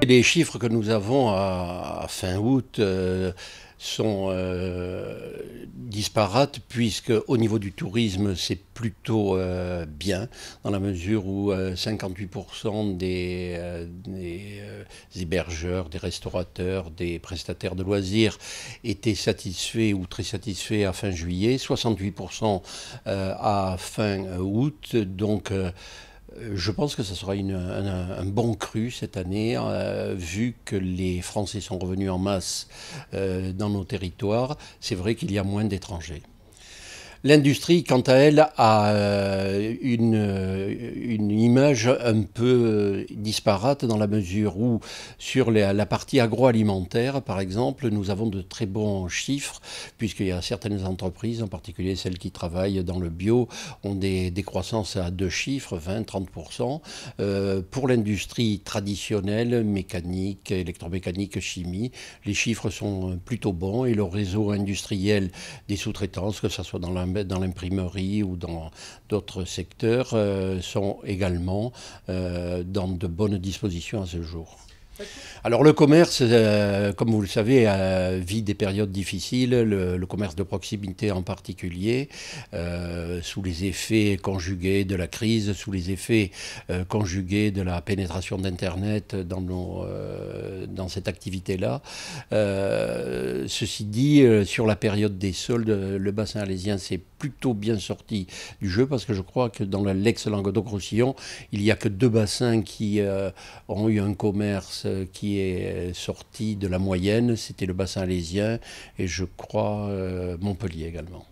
Les chiffres que nous avons à fin août sont disparates puisque au niveau du tourisme c'est plutôt bien dans la mesure où 58% des hébergeurs, des restaurateurs, des prestataires de loisirs étaient satisfaits ou très satisfaits à fin juillet, 68% à fin août. Donc je pense que ce sera un bon cru cette année, vu que les Français sont revenus en masse dans nos territoires. C'est vrai qu'il y a moins d'étrangers. L'industrie, quant à elle, a une image un peu disparate dans la mesure où, sur la partie agroalimentaire, par exemple, nous avons de très bons chiffres, puisqu'il y a certaines entreprises, en particulier celles qui travaillent dans le bio, ont des croissances à deux chiffres, 20-30%. Pour l'industrie traditionnelle, mécanique, électromécanique, chimie, les chiffres sont plutôt bons et le réseau industriel des sous-traitances, que ce soit dans l'imprimerie ou dans d'autres secteurs, sont également dans de bonnes dispositions à ce jour. Alors le commerce, comme vous le savez, vit des périodes difficiles, le commerce de proximité en particulier, sous les effets conjugués de la crise, sous les effets conjugués de la pénétration d'Internet dans cette activité-là. Ceci dit, sur la période des soldes, le bassin alésien s'est plutôt bien sorti du jeu parce que je crois que dans l'ex-Languedoc-Roussillon, il n'y a que deux bassins qui ont eu un commerce qui est sorti de la moyenne. C'était le bassin alésien et je crois Montpellier également.